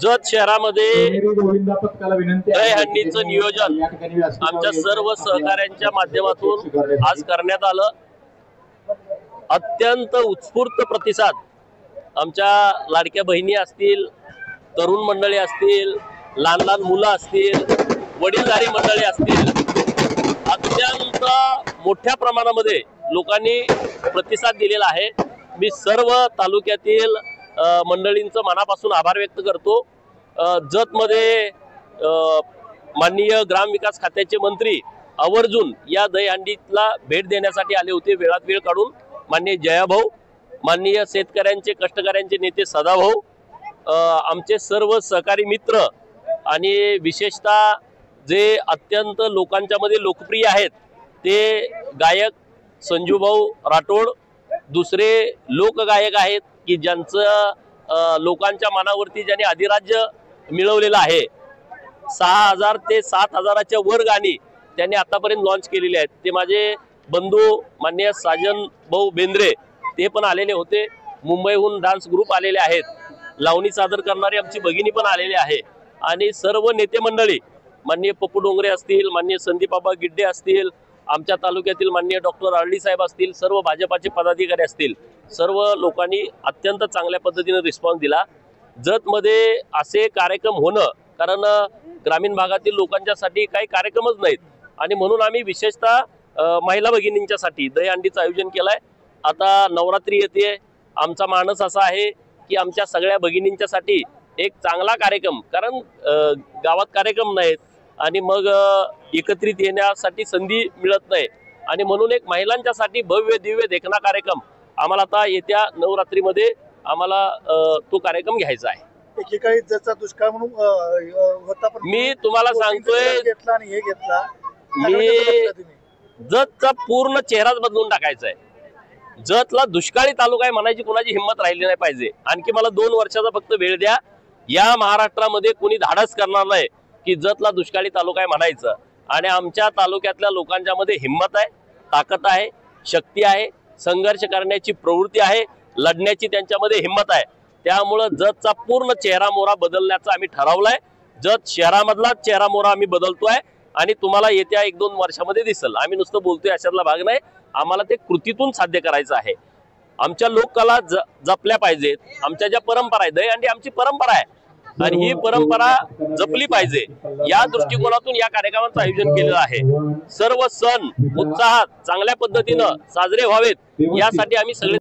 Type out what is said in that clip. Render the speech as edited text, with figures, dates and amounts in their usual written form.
जत शहरामध्ये दहीहंडीचं नियोजन आमच्या सर्व सहकाऱ्यांच्या माध्यमातून आज करण्यात आलं। अत्यंत उत्स्फूर्त प्रतिसाद आमच्या लाडक्या बहिणी असतील, तरुण मंडळी असतील, लहान लहान मुलं असतील, वडीलधारी मंडळी असतील, अत्यंत मोठ्या प्रमाणामध्ये लोकांनी प्रतिसाद दिलेला आहे। मी सर्व तालुक्यातील मंडळींचं मनापासून आभार व्यक्त करतो। जत मध्ये माननीय ग्रामविकास खात्याचे मंत्री आवर्जून या दहीहंडीला भेट देण्यासाठी आले होते, वेळात वेळ काढून। माननीय जयाभाऊ, माननीय शेतकऱ्यांचे कष्टकऱ्यांचे नेते सदाभाऊ, आमचे सर्व सहकारी मित्र आणि विशेषतः जे अत्यंत लोकांच्या मध्ये लोकप्रिय आहेत ते गायक संजूभाऊ राठोड, दुसरे लोकगायक आहेत की ज्यांचं लोकांच्या मनावरती ज्यांनी अधिराज्य मिळवलेलं आहे। 6000 ते 7000च्या वर गाणी त्यांनी आतापर्यंत लॉन्च केलेली आहेत। ते माझे बंधू माननीय साजन भाऊ बेंद्रे ते पण आलेले होते, मुंबईहून डान्स ग्रुप आलेले आहेत, लावणी सादर करणारी आमची भगिनी पण आलेली आहे आणि सर्व नेते मंडळी माननीय पप्पू डोंगरे असतील, माननीय संदीप बाबा गिड्डे असतील, आमच्या तालुक्यातील माननीय डॉक्टर आरडी साहेब असतील, सर्व भाजपाचे पदाधिकारी असतील, सर्व लोकांनी अत्यंत चांगल्या पद्धतीने रिस्पॉन्स दिला। जत मध्ये असे कार्यक्रम होणं, कारण ग्रामीण भागातील लोकांच्यासाठी काही कार्यक्रमच नाहीत आणि म्हणून आम्ही विशेषतः महिला भगिनींच्यासाठी दहीहंडीचं आयोजन केलंय। आता नवरात्री येते, आमचा मानस असा आहे की आमच्या सगळ्या भगिनींच्यासाठी एक चांगला कार्यक्रम, कारण गावात कार्यक्रम नाहीत आणि मग एकत्रित येण्यासाठी संधी मिळत नाही आणि म्हणून एक महिलांच्यासाठी भव्य दिव्य देखणा कार्यक्रम आम्हाला आता येत्या नवरात्रीमध्ये आम्हाला तो कार्यक्रम घ्यायचा आहे। एकेकाळी जतचा दुष्काळ म्हणून होता, पण मी तुम्हाला सांगतोय घेतला आणि हे घेतला, मी जतचा पूर्ण चेहराच बदलून टाकायचा आहे। जतला दुष्काळी तालुका आहे म्हणायची कोणाची हिंमत राहिली नाही पाहिजे। आणखी मला 2 वर्षाचा फक्त वेळ द्या, या महाराष्ट्रामध्ये कोणी धाडस करणार नाही की जतला दुष्काळी तालुका आहे म्हणायचं। आणि आमच्या तालुक्यातल्या लोकांच्या मध्ये हिंमत आहे, ताकद आहे, शक्ती आहे, संघर्ष करण्याची प्रवृत्ती आहे, लढण्याची त्यांच्यामध्ये हिंमत आहे। त्यामुळे जतचा पूर्ण चेहरा मोहरा बदलण्याचा आम्ही ठरवलाय। जत शहरामधला चेहरा मोहरा आम्ही बदलतोय आणि तुम्हाला येत्या 1-2 वर्षामध्ये दिसेल। आम्ही नुसतं बोलतोय अशातला भाग नाही, आम्हाला ते कृतीतून साध्य करायचं आहे। आमच्या लोककला जपल्या पाहिजेत, आमच्या ज्या परंपरा आहे, दहीहंडी आमची परंपरा आहे आणि ही परंपरा जपली पाहिजे या दृष्टिकोनातून या कार्यक्रमाचं आयोजन केलेलं आहे। सर्व सण उत्साहात चांगल्या पद्धतीने साजरे व्हावेत यासाठी आम्ही सगळे